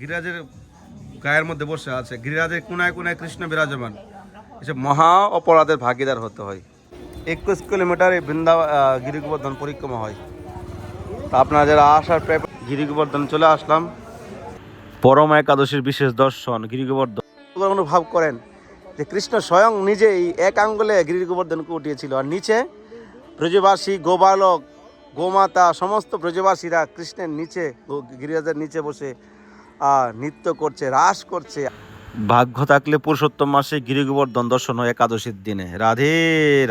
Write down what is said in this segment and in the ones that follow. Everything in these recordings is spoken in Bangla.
গিরিরাজের গায়ের মধ্যে বসে আছে। গিরিরাজের কোনায় কোনায় কৃষ্ণ বিরাজমান। এসব মহা অপরাধের ভাগিদার হতে হয়। 21 কিলোমিটার এই গিরি গোবর্ধন পরিক্রমা হয়। তা আপনারা যারা আসার গিরি গোবর্ধন চলে আসলাম। পরম একাদশীর বিশেষ দর্শন গিরি গোবর্ধন। অনুভব করেন যে কৃষ্ণ স্বয়ং নিজেই এক আঙ্গুলে গিরি গোবর্ধনকে উঠিয়েছিল, আর নিচে ব্রজবাসী গোবালক গোমাতা সমস্ত ব্রজবাসীরা কৃষ্ণের নিচে গিরিরাজের নিচে বসে নৃত্য করছে, রাস করছে। ভাগ্য থাকলে পুরুষোত্তম মাসে গিরি গোবর্ধন দর্শন হয় একাদশীর দিনে। রাধে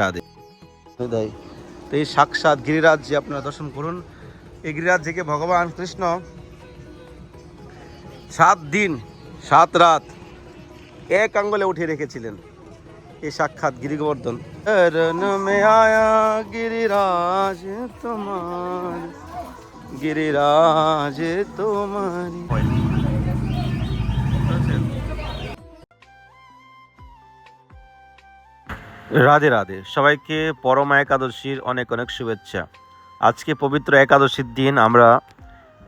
রাধে। তো এই সাক্ষাৎ গিরিরাজ যে আপনারা দর্শন করুন। এই গিরিরাজ থেকে ভগবান কৃষ্ণ 7 দিন 7 রাত এক আঙ্গুলে উঠিয়ে রেখেছিলেন। এই সাক্ষাৎ গিরি গোবর্ধন। গিরিরাজ তোমার, গিরিরাজ তোমার। রাধে রাধে। সবাইকে পরমা একাদশীর অনেক অনেক শুভেচ্ছা। আজকে পবিত্র একাদশীর দিন আমরা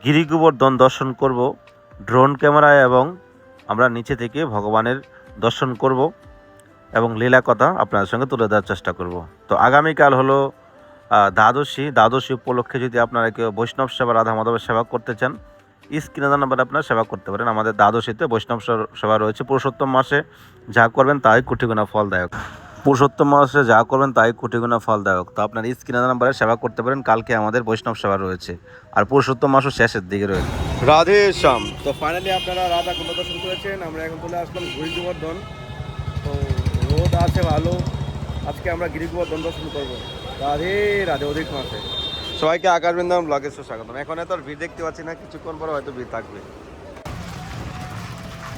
গিরি গোবর্ধন দর্শন করব ড্রোন ক্যামেরায়, এবং আমরা নিচে থেকে ভগবানের দর্শন করব এবং লীলা কথা আপনাদের সঙ্গে তুলে দেওয়ার চেষ্টা করব। তো আগামীকাল হলো দ্বাদশী উপলক্ষে যদি আপনারা কেউ বৈষ্ণব সেবা রাধা মাধবের সেবা করতে চান, স্ক্রিনে দেওয়া নাম্বারে আপনারা সেবা করতে পারেন। আমাদের দ্বাদশীতে বৈষ্ণব সেবা রয়েছে। পুরুষোত্তম মাসে যা করবেন তাই কোটিগুণা ফলদায়ক। পুরুষোত্তম মাসে যা করবেন তাই কোটিগুণা ফলদায়ক। তো আপনার স্ক্রিনে দেওয়া নাম্বারে সেবা করতে পারেন। কালকে আমাদের বৈষ্ণব সেবা রয়েছে, আর পুরুষোত্তম মাসও শেষের দিকে রয়েছে। রাধে শ্যাম। তো ফাইনালি আপনারা রাধা কুণ্ড দর্শন করেছেন। আমরা এখন চলে আসলাম গিরি গোবর্ধন। তো রোদ আছে ভালো, আজকে আমরা গিরি গোবর্ধন দর্শন করবো। রাধে রাধে। অধিক মাসে সবাইকে আকাশ বৃন্দাবন ব্লগে স্বাগতম। এখন এত ভিড় দেখতে পাচ্ছি না, কিছুক্ষণ পরে হয়তো ভিড় থাকবে।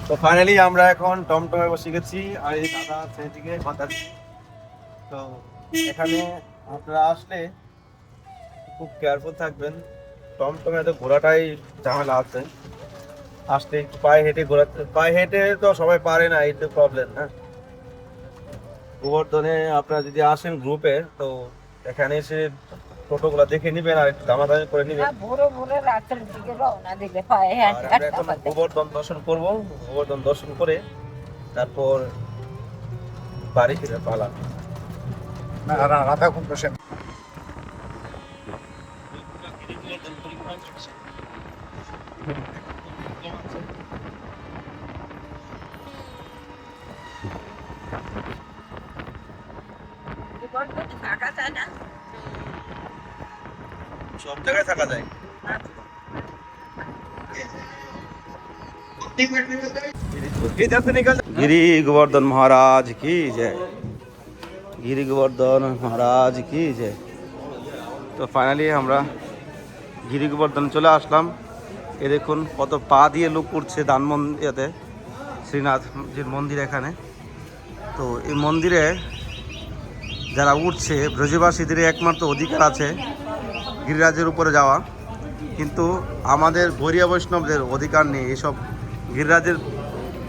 তো ফাইনালি আমরা এখন টমটমে বসে গেছি, আর এই দাদা সেদিকে কথা। তো এখানে আপনারা আসলে খুব কেয়ারফুল থাকবেন। টমটমে তো ঘোরাটাই ঝামেলা আছে, আসতে একটু পায়ে হেঁটে ঘোরাতে। পায়ে হেঁটে তো সবাই পারে না, এই তো প্রবলেম। হ্যাঁ, গোবর্ধনে আপনারা যদি আসেন গ্রুপে, তো এখানে এসে টোটোগুলো দেখে নিবেন আর একটু দামাদামি করে নিবেন। এখন গোবর্ধন দর্শন করবো। গোবর্ধন দর্শন করে তারপর বাড়ি ফিরে পালা। রাধা কুণ্ড সব জায়গায় থাকা যায়। গিরি গোবর্ধন মহারাজ কি জয়। গিরি গোবর্ধন মহারাজ কি জয়। তো ফাইনালি আমরা গিরি গোবর্ধন চলে আসলাম। এ দেখুন কত পা দিয়ে লোক উঠছে দান মন্দিরেতে, শ্রীনাথজির মন্দির এখানে। তো এই মন্দিরে যারা উঠছে ব্রজবাসীদের একমাত্র অধিকার আছে গিরিরাজের উপরে যাওয়া, কিন্তু আমাদের গৌড়ীয় বৈষ্ণবদের অধিকার নেই। এসব গিরিরাজের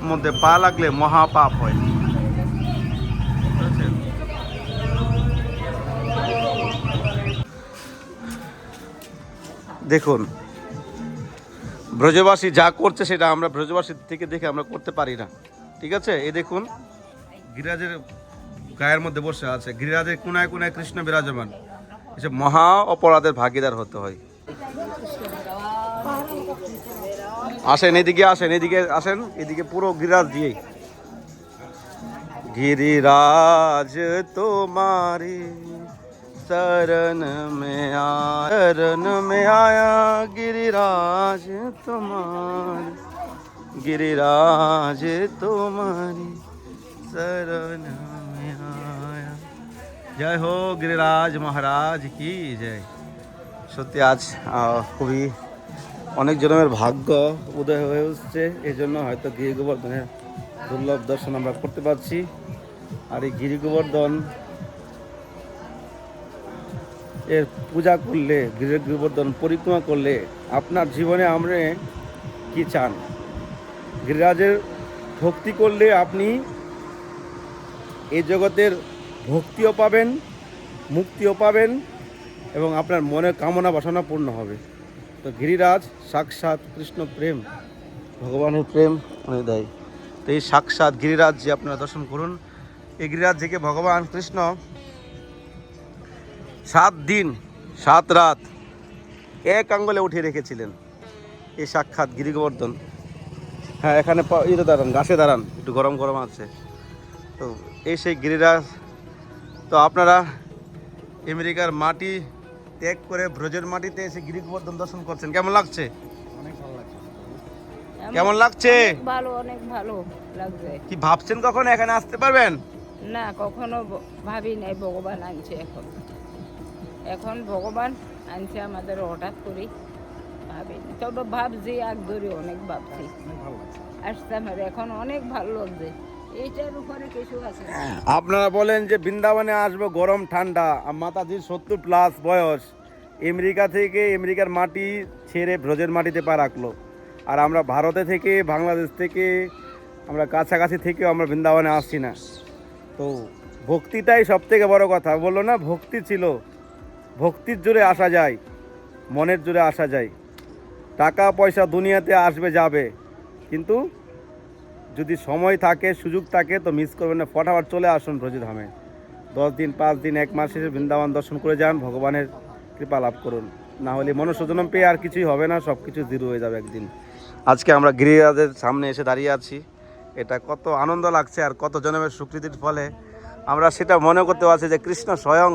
মধ্যে পা লাগলে মহাপাপ হয়। দেখুন ব্রজবাসী যা করছে সেটা আমরা ব্রজবাসীর থেকে দেখে আমরা করতে পারি না, ঠিক আছে। এই দেখুন গিরিরাজের গায়ের মধ্যে বসে আছে। গিরিরাজের কোনায় কোনায় কৃষ্ণ বিরাজমান। এসব মহা অপরাধের ভাগিদার হতে হয়। আসেন এদিকে, আসেন এদিকে, আসেন এদিকে। পুরো গিরিরাজ দিয়ে गिरिराज तुम्हारी शरण में आया गिरिराज तुम्हारी, गिरिराज तुम्हारी शरण में आया। जय हो गिरिराज महाराज की जय। সত্যি আজ খুবই অনেক জনের ভাগ্য উদয় হয়ে উঠছে, এই জন্য হয়তো গিরি গোবর্ধনের দুর্লভ দর্শন আমরা করতে পারছি। আর এই গিরি গোবর্ধন এর পূজা করলে, গিরি গোবর্ধন পরিক্রমা করলে আপনার জীবনে আমরা কি চান? গিরিরাজের ভক্তি করলে আপনি এই জগতের ভক্তিও পাবেন, মুক্তিও পাবেন, এবং আপনার মনের কামনা বাসনা পূর্ণ হবে। তো গিরিরাজ সাক্ষাৎ কৃষ্ণ প্রেম, ভগবানের প্রেম উনি দেয়। তো এই সাক্ষাৎ গিরিরাজ যে আপনারা দর্শন করুন, এই গিরিরাজ থেকে ভগবান কৃষ্ণ 7 দিন 7 রাত এক আঙ্গুলে উঠিয়ে রেখেছিলেন। এই সাক্ষাৎ গিরি গোবর্ধন। হ্যাঁ, এখানে ইয়ে দাঁড়ান, গাছে দাঁড়ান, একটু গরম গরম আছে। তো এই সেই গিরিরাজ। তো আপনারা আমেরিকার মাটি ত্যাগ করে ব্রজের মাটিতে এসে গিরি গোবর্ধন দর্শন করছেন, কেমন লাগছে? অনেক ভালো লাগছে। কেমন লাগছে? ভালো, অনেক ভালো লাগছে। কি ভাবছেন কখন এখানে আসতে পারবেন? না, কখনো ভাবি নাই ভগবান আনছে। এখন ভগবান আনছে আমাদের, হঠাৎ করে ভাবিনি, তবে ভাবছি আগ ধরে অনেক ভাবছি, অনেক ভালো লাগছে। আসতাম। আর এখন অনেক ভালো লাগছে। এইটার উপরে কিছু আছে না। আপনারা বলেন যে বৃন্দাবনে আসবো, গরম ঠান্ডা, আর মাতাজির 70+ বয়স, আমেরিকা থেকে আমেরিকার মাটি ছেড়ে ব্রজের মাটিতে পা রাখলো। আর আমরা ভারতে থেকে, বাংলাদেশ থেকে, আমরা কাছাকাছি থেকেও আমরা বৃন্দাবনে আসছি না। তো ভক্তিটাই সব থেকে বড় কথা। বললো না, ভক্তি ছিল, ভক্তির জোরে আসা যায়, মনের জোরে আসা যায়। টাকা পয়সা দুনিয়াতে আসবে যাবে, কিন্তু যদি সময় থাকে, সুযোগ থাকে, তো মিস করবেন না, ফটাফট চলে আসুন ব্রজধামে। 10 দিন 5 দিন 1 মাস এসে বৃন্দাবন দর্শন করে যান, ভগবানের কৃপা লাভ করুন। না হলে মনুষ্যজন্ম পেয়ে আর কিছুই হবে না, সব কিছু জিরো হয়ে যাবে একদিন। আজকে আমরা গিরিরাজের সামনে এসে দাঁড়িয়ে আছি, এটা কত আনন্দ লাগছে, আর কত জন্মের স্বীকৃতির ফলে আমরা সেটা মনে করতে পারছি যে কৃষ্ণ স্বয়ং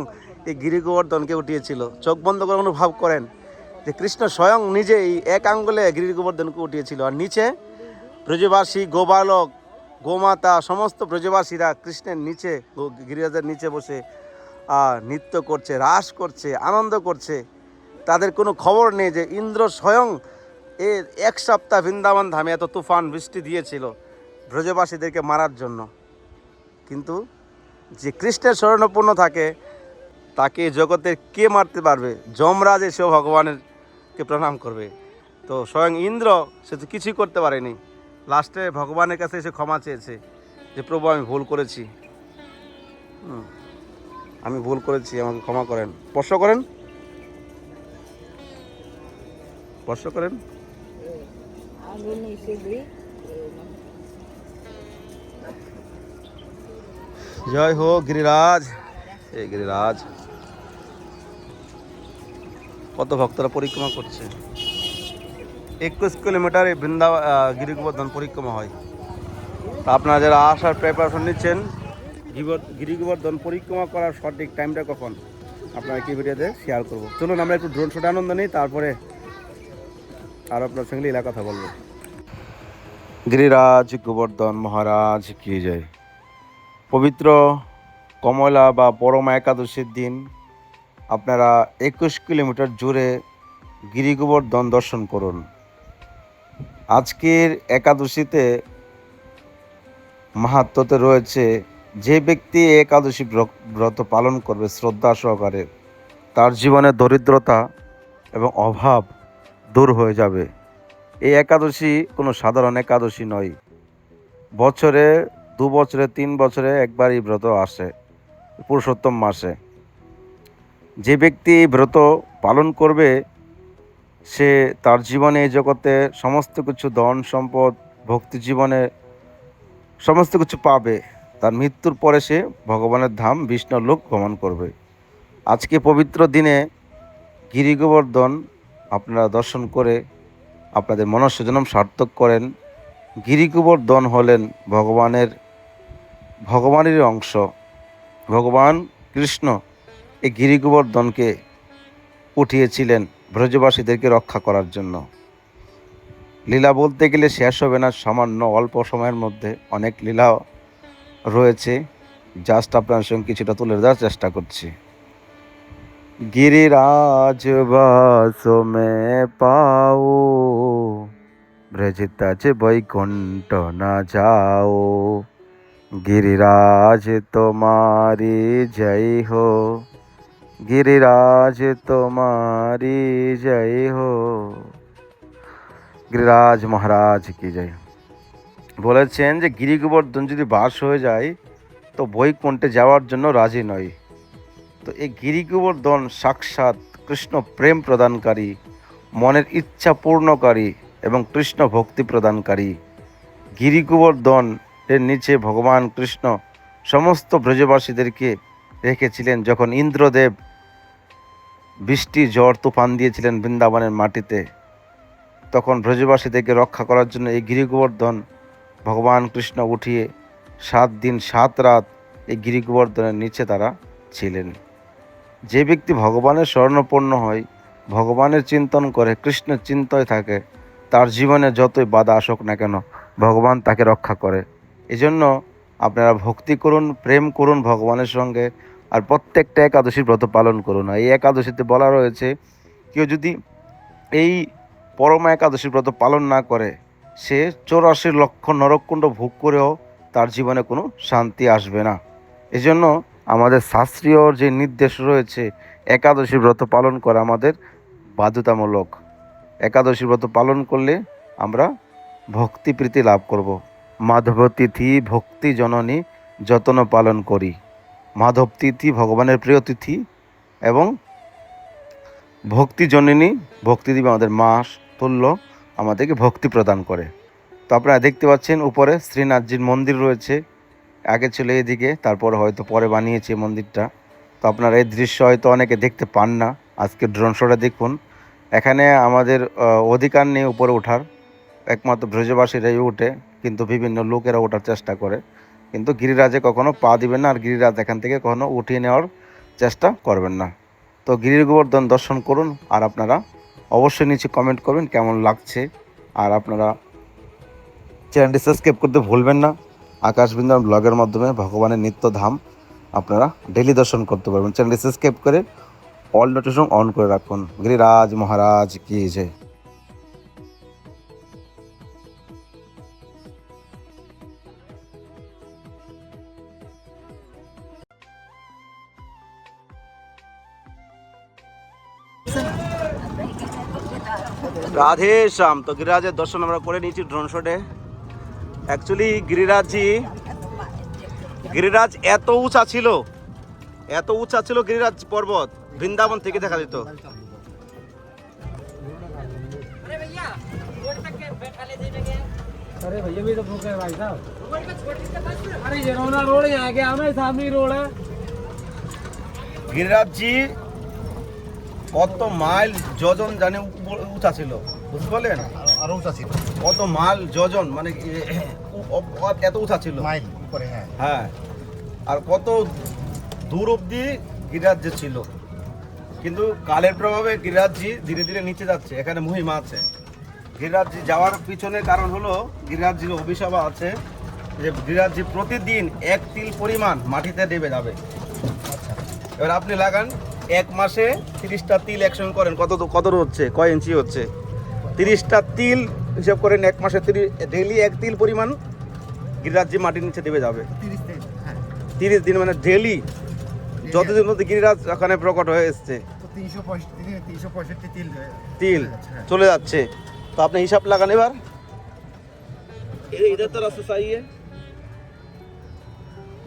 এই গিরি গোবর্ধনকে উঠিয়েছিল। চোখ বন্ধ করে অনুভব করেন যে কৃষ্ণ স্বয়ং নিজে এই এক আঙ্গুলে গিরি গোবর্ধনকে উঠিয়েছিল, আর নিচে ব্রজবাসী, গোবালক, গোমাতা, সমস্ত ব্রজবাসীরা কৃষ্ণের নিচে, গিরিরাজের নিচে বসে নৃত্য করছে, রাস করছে, আনন্দ করছে। তাদের কোনো খবর নেই যে ইন্দ্র স্বয়ং এই 1 সপ্তাহ বৃন্দাবন ধামে এত তুফান বৃষ্টি দিয়েছিল ব্রজবাসীদেরকে মারার জন্য। কিন্তু যে কৃষ্ণের শরণাপন্ন থাকে, তাকে জগতের কে মারতে পারবে? যমরাজ এসেও ভগবানেরকে প্রণাম করবে। তো স্বয়ং ইন্দ্র সে তো কিছুই করতে পারেনি, লাস্টে ভগবানের কাছে এসে ক্ষমা চেয়েছে যে প্রভু আমি ভুল করেছি, আমি ভুল করেছি, আমাকে ক্ষমা করেন। স্পর্শ করেন, স্পর্শ করেন। আগে নিচে দিই। জয় হোক গিরিরাজ। এই গিরিরাজ কত ভক্তরা পরিক্রমা করছে। 21 কিলোমিটার এই বৃন্দাবন গিরি গোবর্ধন পরিক্রমা হয়। তা আপনারা যারা আসার প্রিপারেশন নিচ্ছেন, গিরি গোবর্ধন পরিক্রমা করার সঠিক টাইমটা কখন, আপনারা কি ভিডিওতে শেয়ার করবো। চলুন আমরা একটু ড্রোন শটে আনন্দ নিই, তারপরে আর আপনার সঙ্গে লীলা কথা বলবো। গিরিরাজ গোবর্ধন মহারাজ কি জয়। পবিত্র কমলা বা পরমা একাদশীর দিন আপনারা 21 কিলোমিটার জুড়ে গিরি গোবর্ধন দর্শন করুন। আজকের একাদশীতে মাহাত্ম্যতে রয়েছে, যে ব্যক্তি একাদশী ব্রত পালন করবে শ্রদ্ধা সহকারে, তার জীবনে দরিদ্রতা এবং অভাব দূর হয়ে যাবে। এই একাদশী কোনো সাধারণ একাদশী নয়। বছরে 2 বছরে 3 বছরে একবার এই ব্রত আসে, পুরুষোত্তম মাসে। যে ব্যক্তি এই ব্রত পালন করবে, সে তার জীবনে এই জগতে সমস্ত কিছু, ধন সম্পদ, ভক্তি জীবনে সমস্ত কিছু পাবে। তার মৃত্যুর পরে সে ভগবানের ধাম বিষ্ণুর লোক ভ্রমণ করবে। আজকে পবিত্র দিনে গিরি গোবর্ধন আপনারা দর্শন করে আপনাদের মনস্যজনম সার্থক করেন। গিরি গোবর্ধন হলেন ভগবানেরই অংশ। ভগবান কৃষ্ণ এই গিরি গোবর্ধনকে উঠিয়েছিলেন ব্রজবাসীদেরকে রক্ষা করার জন্য। লীলা বলতে গেলে শেষ হবে না, সামান্য অল্প সময়ের মধ্যে অনেক লীলা রয়েছে। জাস্ট আপনার সঙ্গে কিছুটা তুলে দেওয়ার চেষ্টা করছি। गिरिराज वासो में पाओ, ब्रज तज वैकुंठ न जाओ। गिरिराज तुम्हारी जय हो, गिरिराज तुम्हारी जय हो। গিরিরাজ মহারাজ কি জয়। বলেছেন যে গিরি গোবর্ধন যদি বাস হয়ে যায়, তো বৈকুণ্ঠে যাওয়ার জন্য রাজি নয়। তো এই গিরি গোবর্ধন সাক্ষাৎ কৃষ্ণ প্রেম প্রদানকারী, মনের ইচ্ছা পূর্ণকারী, এবং কৃষ্ণ ভক্তি প্রদানকারী। গিরি গোবর্ধন এর নিচে ভগবান কৃষ্ণ সমস্ত ব্রজবাসীদেরকে রেখেছিলেন যখন ইন্দ্রদেব বৃষ্টি ঝড় তুফান দিয়েছিলেন বৃন্দাবনের মাটিতে। তখন ব্রজবাসীদেরকে রক্ষা করার জন্য এই গিরি গোবর্ধন ভগবান কৃষ্ণ উঠিয়ে 7 দিন 7 রাত এই গিরি গোবর্ধনের নিচে তারা ছিলেন। যে ব্যক্তি ভগবানের শরণাপন্ন হয়, ভগবানের চিন্তন করে, কৃষ্ণের চিন্তায় থাকে, তার জীবনে যতই বাধা আসুক না কেন ভগবান তাকে রক্ষা করে। এজন্য আপনারা ভক্তি করুন, প্রেম করুন ভগবানের সঙ্গে, আর প্রত্যেকটা একাদশীর ব্রত পালন করুন। এই একাদশীতে বলা রয়েছে কেউ যদি এই পরমা একাদশীর ব্রত পালন না করে, সে 84 লক্ষ নরককুণ্ড ভোগ করেও তার জীবনে কোনো শান্তি আসবে না। এজন্য আমাদের শাস্ত্রীয় যে নির্দেশ রয়েছে, একাদশী ব্রত পালন করা আমাদের বাধ্যতামূলক। একাদশী ব্রত পালন করলে আমরা ভক্তি প্রীতি লাভ করব। মাধব তিথি ভক্তি জননী যতন পালন করি। মাধব তিথি ভগবানের প্রিয় তিথি এবং ভক্তি জননী, ভক্তি দিবে আমাদের মা তুল্য, আমাদেরকে ভক্তি প্রদান করে। তো আপনারা দেখতে পাচ্ছেন উপরে শ্রীনাথজির মন্দির রয়েছে। আগে ছিল এদিকে, তারপর হয়তো পরে বানিয়েছে মন্দিরটা। তো আপনারা এই দৃশ্য হয়তো অনেকে দেখতে পান না। আজকে ড্রোন শোটা দেখুন। এখানে আমাদের অধিকার নেই উপরে ওঠার, একমাত্র ব্রজবাসীরাই ওঠে, কিন্তু বিভিন্ন লোকেরা ওঠার চেষ্টা করে, কিন্তু গিরিরাজে কখনো পা দিবেন না, আর গিরিরাজ এখান থেকে কখনো উঠিয়ে নেওয়ার চেষ্টা করবেন না। তো গিরি গোবর্ধন দর্শন করুন, আর আপনারা অবশ্যই নিচে কমেন্ট করবেন কেমন লাগছে। আর আপনারা চ্যানেলটি সাবস্ক্রাইব করতে ভুলবেন না। আকাশ বৃন্দাবন ব্লগের মাধ্যমে ভগবানের নিত্য ধাম আপনারা ডেলি দর্শন করতে পারবেন। চ্যানেলটি সাবস্ক্রাইব করে অল নোটিফিকেশন অন করে রাখুন। গিরিরাজ মহারাজ কি জয়। রাধে শ্যাম। তো গিরিরাজের দর্শন আমরা করে নিয়েছি ড্রোন শটে। অ্যাকচুয়ালি গিরিরাজ এত উঁচা ছিল গিরিরাজ পর্বত বৃন্দাবন থেকে দেখা যেত। अरे भैया भी तो भूखे हैं भाई साहब। अरे ये रोना रोड यहाँ के आओ ना, सामने रोड है। গিরিরাজজি কত মাইল যোজন জানে উঁচা ছিল, বুঝতে পারলেন? আরো উঁচা ছিল, কত মাইল যোজন, মানে এত উঁচা ছিল মাইল উপরে। হ্যাঁ হ্যাঁ, আর কত দূর অবধি গিরিরাজ ছিল। কিন্তু কালের প্রভাবে গিরিরাজজি ধীরে ধীরে নিচে যাচ্ছে। এখানে মহিমা আছে। গিরিরাজজি যাওয়ার পিছনে কারণ হলো গিরিরাজজির অভিশাপ আছে যে গিরিরাজজি প্রতিদিন 1 তিল পরিমাণ মাটিতে দেবে যাবে। এবার আপনি লাগান 1 মাসে 30টা তিল একসঙ্গে করেন, কত হচ্ছে, কয় ইঞ্চি হচ্ছে? 30টা তিল হিসাব করেন, 1 মাসে ডেইলি 1 তিল পরিমাণ গিরিরাজজি মাটির নিচে দেবে যাবে। 30 দিন মানে ডেইলি, যতদিন মধ্যে গিরিরাজ ওখানে প্রকট হয়ে এসছে 365 তিল চলে যাচ্ছে। तो आपने हिसाब लगान एबार इधर तो रास्ता सही है,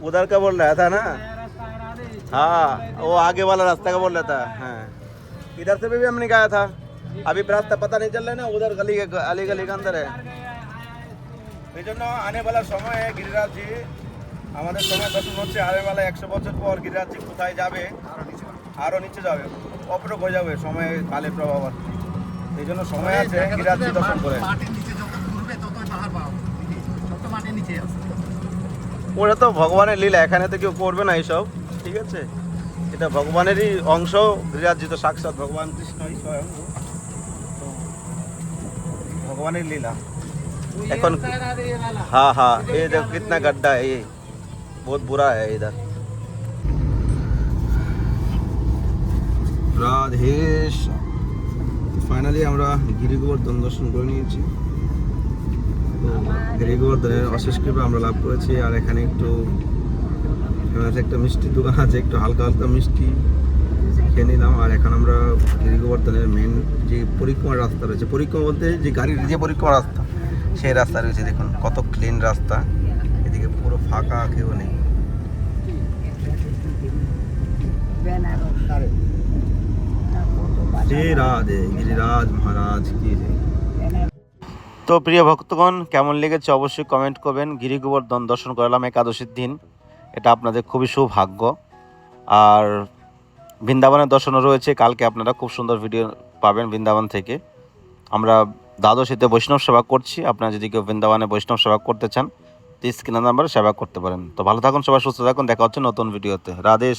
उधर का बोल रहा था ना। हाँ वो आगे वाला रास्ता का बोल रहा था। हाँ इधर से भी हमने गया था, अभी रास्ता पता नहीं चल रहा है ना, उधर गली के अंदर है। आने वाला समय है गिरिराज जी আমাদের সময় দর্শন হচ্ছে। আরে বেলা 100 বছর পর গিরিরাজ জি কোথায় যাবে? আরো নিচে যাবে, অপরক হয়ে যাবে সময় কালের প্রভাব। এই জন্য সময় আছে গিরিরাজ জি দর্শন করে। মাটির নিচে যত ঘুরবে ততই পাহাড় পাবো, যত মাটির নিচে আছে। ওটা তো ভগবানের লীলা, এখানে তো কেউ করবে না এইসব, ঠিক আছে? এটা ভগবানেরই অংশ। গিরিরাজ জি তো সাক্ষাৎ ভগবান কৃষ্ণই স্বয়ং, তো ভগবানের লীলা। এখন हाँ हाँ ये देखो कितना गड्ढा है, ये बहुत बुरा है इधर। রাধেশ। ফাইনালি আমরা গিরি গোবর্ধন দর্শন করে নিয়েছি। তো গিরি গোবর্ধনের অশেষ কৃপা আমরা লাভ করেছি। আর এখানে একটু একটা মিষ্টির দোকান আছে, একটু হালকা হালকা মিষ্টি খেয়ে নিলাম। আর এখন আমরা গিরি গোবর্ধনের মেন যে পরিক্রমার রাস্তা রয়েছে, পরিক্রমা বলতে যে গাড়ির যে পরিক্রমা রাস্তা, সেই রাস্তা রয়েছে। দেখুন কত ক্লিন রাস্তা, এদিকে পুরো ফাঁকা, কেউ নেই। जय राधे, गिरिराज महाराज की जय। তো প্রিয় ভক্তগণ, কেমন লেগেছে অবশ্যই কমেন্ট করবেন। গিরি গোবর্ধন দর্শন করলাম একাদশীর দিন, এটা আপনাদের খুবই সৌভাগ্য। আর বৃন্দাবনের দর্শনও রয়েছে, কালকে আপনারা খুব সুন্দর ভিডিও পাবেন বৃন্দাবন থেকে। আমরা দ্বাদশীতে বৈষ্ণব সেবা করছি, আপনারা যদি কেউ বৃন্দাবনে বৈষ্ণব সেবা করতে চান তো স্ক্রিনের নাম্বারে সেবা করতে পারেন। তো ভালো থাকুন সবাই, সুস্থ থাকুন, দেখা হচ্ছে নতুন ভিডিওতে। রাধে।